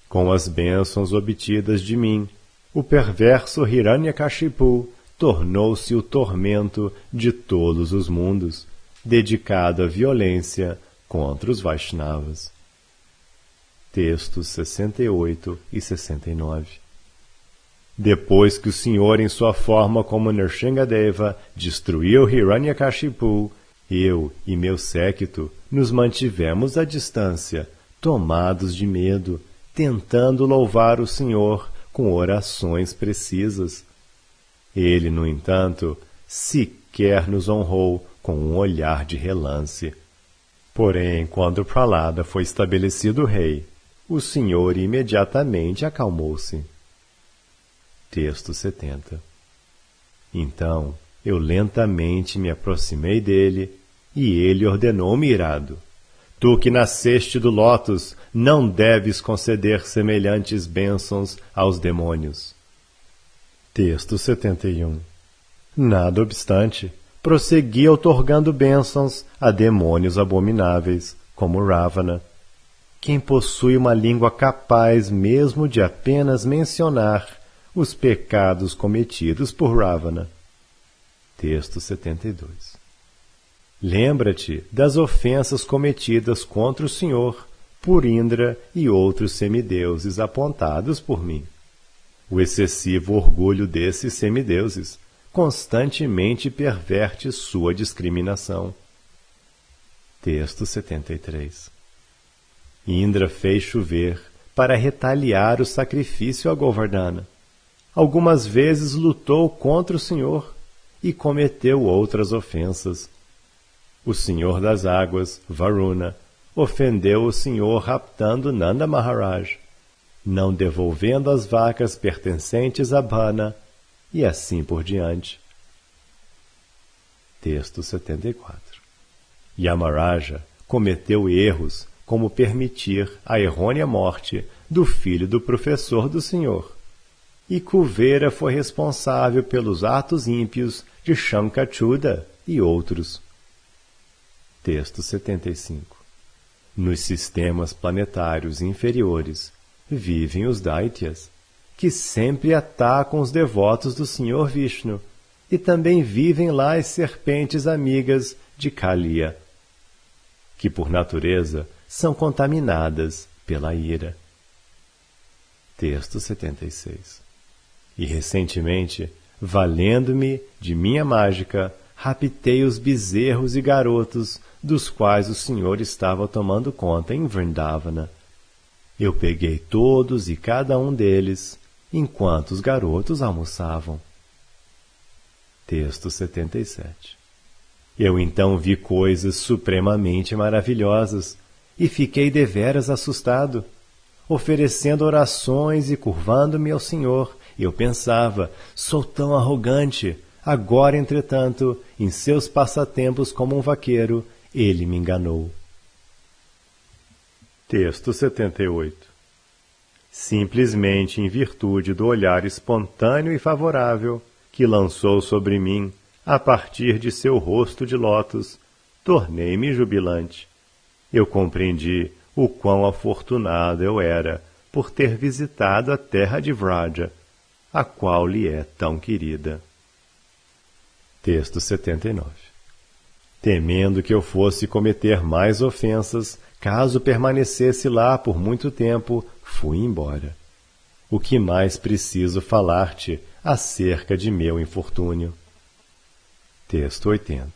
Com as bênçãos obtidas de mim, o perverso Hiranyakashipu tornou-se o tormento de todos os mundos, dedicado à violência contra os Vaishnavas. Textos 68 e 69. Depois que o Senhor, em sua forma como Nrsingadeva, destruiu Hiranyakashipu, eu e meu séquito nos mantivemos à distância, tomados de medo, tentando louvar o Senhor com orações precisas. Ele, no entanto, sequer nos honrou com um olhar de relance. Porém, quando Prahlada foi estabelecido rei, o Senhor imediatamente acalmou-se. Texto 70. Então, eu lentamente me aproximei dele, e ele ordenou-me irado: Tu que nasceste do lótus, não deves conceder semelhantes bênçãos aos demônios. Texto 71. Nada obstante, prossegui outorgando bênçãos a demônios abomináveis, como Ravana. Quem possui uma língua capaz mesmo de apenas mencionar os pecados cometidos por Ravana. Texto 72. Lembra-te das ofensas cometidas contra o Senhor por Indra e outros semideuses apontados por mim. O excessivo orgulho desses semideuses constantemente perverte sua discriminação. Texto 73. Indra fez chover para retaliar o sacrifício a Govardhana. Algumas vezes lutou contra o Senhor e cometeu outras ofensas. O Senhor das Águas, Varuna, ofendeu o Senhor raptando Nanda Maharaj, não devolvendo as vacas pertencentes a Bhana, e assim por diante. Texto 74. Yamaraja cometeu erros como permitir a errônea morte do filho do professor do Senhor, e Kuvera foi responsável pelos atos ímpios de Shankachuda e outros. Texto 75. Nos sistemas planetários inferiores vivem os Daityas, que sempre atacam os devotos do Senhor Vishnu, e também vivem lá as serpentes amigas de Kaliya, que por natureza são contaminadas pela ira. Texto 76. E recentemente, valendo-me de minha mágica, raptei os bezerros e garotos dos quais o Senhor estava tomando conta em Vrindavana. Eu peguei todos e cada um deles, enquanto os garotos almoçavam. Texto 77. Eu então vi coisas supremamente maravilhosas e fiquei deveras assustado. Oferecendo orações e curvando-me ao Senhor, eu pensava, sou tão arrogante. Agora, entretanto, em seus passatempos como um vaqueiro, ele me enganou. Texto 78. Simplesmente em virtude do olhar espontâneo e favorável que lançou sobre mim a partir de seu rosto de lótus, tornei-me jubilante. Eu compreendi o quão afortunado eu era por ter visitado a terra de Vraja, a qual lhe é tão querida. Texto 79. Temendo que eu fosse cometer mais ofensas, caso permanecesse lá por muito tempo, fui embora. O que mais preciso falar-te acerca de meu infortúnio? Texto 80.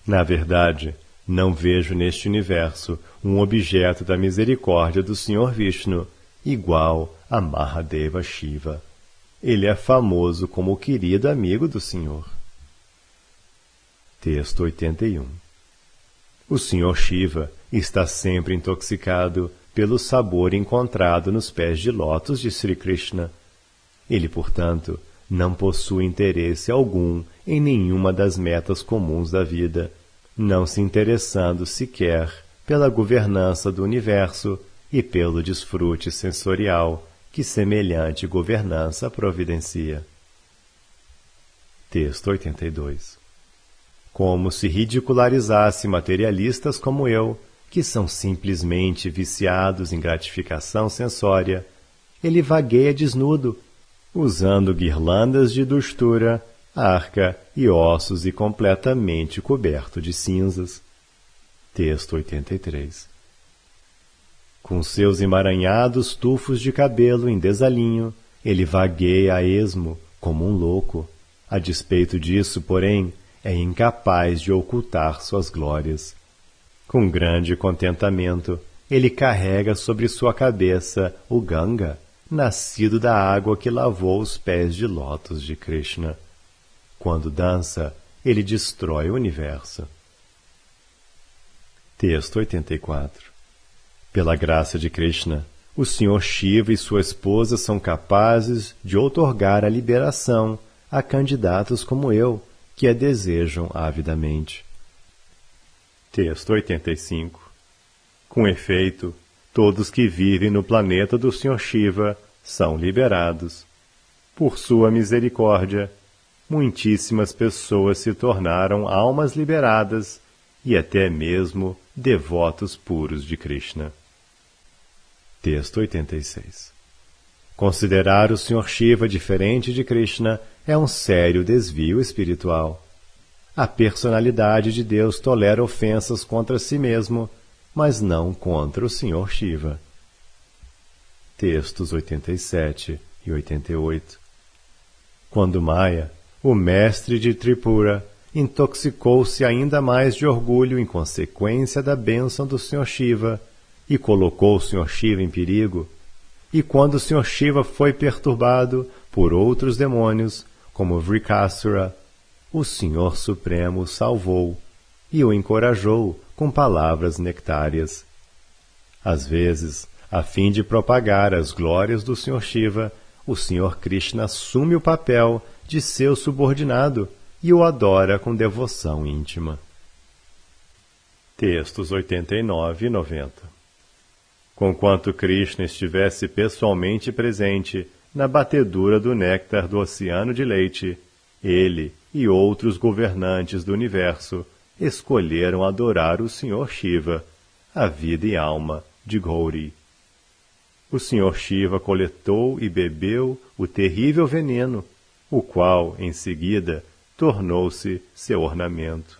Na verdade, não vejo neste universo um objeto da misericórdia do Senhor Vishnu igual a Mahadeva Shiva. Ele é famoso como o querido amigo do Senhor. Texto 81. O Senhor Shiva está sempre intoxicado pelo sabor encontrado nos pés de lótus de Sri Krishna. Ele, portanto, não possui interesse algum em nenhuma das metas comuns da vida, não se interessando sequer pela governança do universo e pelo desfrute sensorial que semelhante governança providencia. Texto 82. Como se ridicularizasse materialistas como eu, que são simplesmente viciados em gratificação sensória, ele vagueia desnudo, usando guirlandas de dustura, arca e ossos e completamente coberto de cinzas. Texto 83. Com seus emaranhados tufos de cabelo em desalinho, ele vagueia a esmo como um louco. A despeito disso, porém, é incapaz de ocultar suas glórias. Com grande contentamento, ele carrega sobre sua cabeça o Ganga, nascido da água que lavou os pés de lótus de Krishna. Quando dança, ele destrói o universo. Texto 84. Pela graça de Krishna, o Senhor Shiva e sua esposa são capazes de outorgar a liberação a candidatos como eu, que a desejam avidamente. Texto 85. Com efeito, todos que vivem no planeta do Senhor Shiva são liberados. Por sua misericórdia, muitíssimas pessoas se tornaram almas liberadas e até mesmo devotos puros de Krishna. Texto 86. Considerar o Senhor Shiva diferente de Krishna é um sério desvio espiritual. A personalidade de Deus tolera ofensas contra si mesmo, mas não contra o Senhor Shiva. Textos 87 88. Quando Maya, o mestre de Tripura, intoxicou-se ainda mais de orgulho em consequência da bênção do Sr. Shiva e colocou o Sr. Shiva em perigo, e quando o Sr. Shiva foi perturbado por outros demônios, como Vrikasura, o Senhor Supremo o salvou e o encorajou com palavras nectárias. Às vezes, a fim de propagar as glórias do Sr. Shiva, o Sr. Krishna assume o papel de seu subordinado e o adora com devoção íntima. Textos 89 e 90. Conquanto Krishna estivesse pessoalmente presente na batedura do néctar do oceano de leite, ele e outros governantes do universo escolheram adorar o Sr. Shiva, a vida e alma de Gauri. O Sr. Shiva coletou e bebeu o terrível veneno, o qual, em seguida, tornou-se seu ornamento.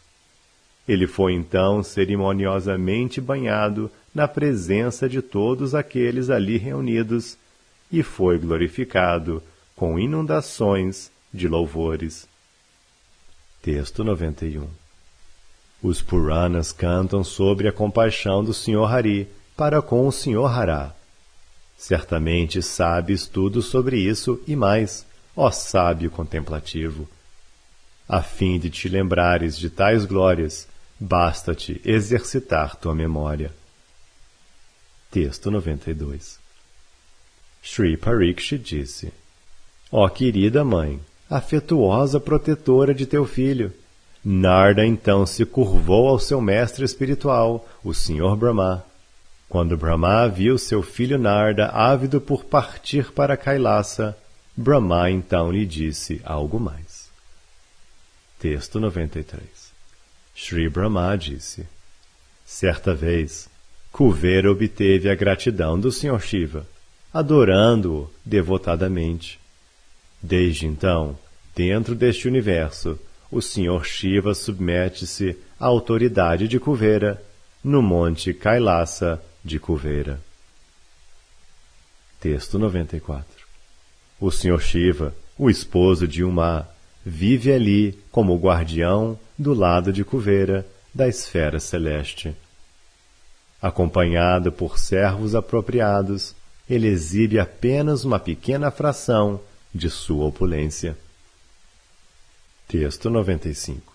Ele foi então cerimoniosamente banhado na presença de todos aqueles ali reunidos e foi glorificado com inundações de louvores. Texto 91. Os Puranas cantam sobre a compaixão do Sr. Hari para com o Sr. Hara. Certamente sabes tudo sobre isso e mais, ó sábio contemplativo. A fim de te lembrares de tais glórias, basta-te exercitar tua memória. Texto 92. Shri Parikshit disse: Ó querida mãe, afetuosa protetora de teu filho, Narda então se curvou ao seu mestre espiritual, o Sr. Brahma. Quando Brahma viu seu filho Narda ávido por partir para Kailasa, Brahma então lhe disse algo mais. Texto 93. Shri Brahma disse: Certa vez, Kuvera obteve a gratidão do Sr. Shiva, adorando-o devotadamente. Desde então, dentro deste universo, o Sr. Shiva submete-se à autoridade de Kuvera, no monte Kailasa de Kuvera. Texto 94. O Sr. Shiva, o esposo de Uma, vive ali como guardião do lado de Kuvera, da esfera celeste. Acompanhado por servos apropriados, ele exibe apenas uma pequena fração de sua opulência. Texto 95.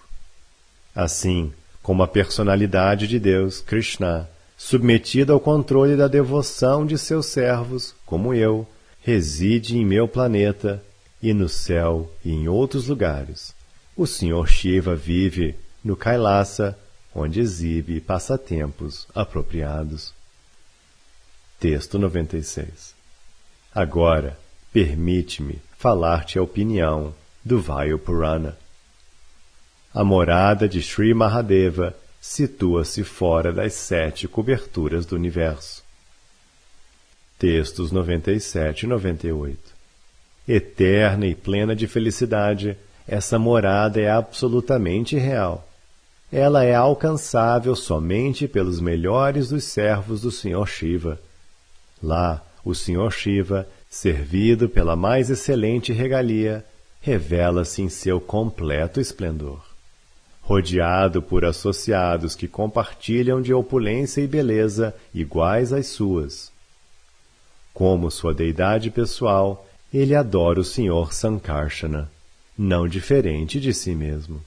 Assim, como a personalidade de Deus, Krishna, submetida ao controle da devoção de seus servos, como eu, reside em meu planeta, e no céu e em outros lugares, o Sr. Shiva vive no Kailasa, onde exibe passatempos apropriados. Texto 96. Agora, permite-me falar-te a opinião do Vayu Purana. A morada de Sri Mahadeva situa-se fora das 7 coberturas do universo. Textos 97 e 98. Eterna e plena de felicidade, essa morada é absolutamente real. Ela é alcançável somente pelos melhores dos servos do Sr. Shiva. Lá, o Sr. Shiva, servido pela mais excelente regalia, revela-se em seu completo esplendor. Rodeado por associados que compartilham de opulência e beleza iguais às suas. Como sua deidade pessoal, ele adora o Sr. Sankarsana, não diferente de si mesmo.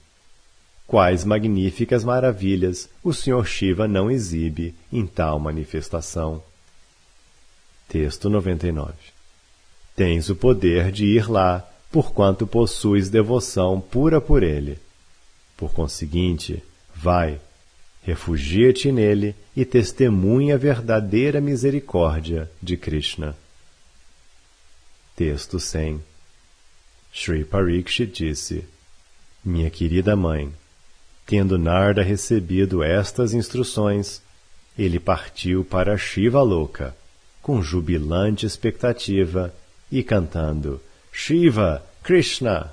Quais magníficas maravilhas o Sr. Shiva não exibe em tal manifestação. Texto 99. Tens o poder de ir lá, porquanto possuis devoção pura por ele. Por conseguinte, vai, refugia-te nele e testemunha a verdadeira misericórdia de Krishna. Texto 100. Shri Parikshit disse: Minha querida mãe, tendo Narda recebido estas instruções, ele partiu para Shiva-loka, com jubilante expectativa e cantando Shiva, Krishna,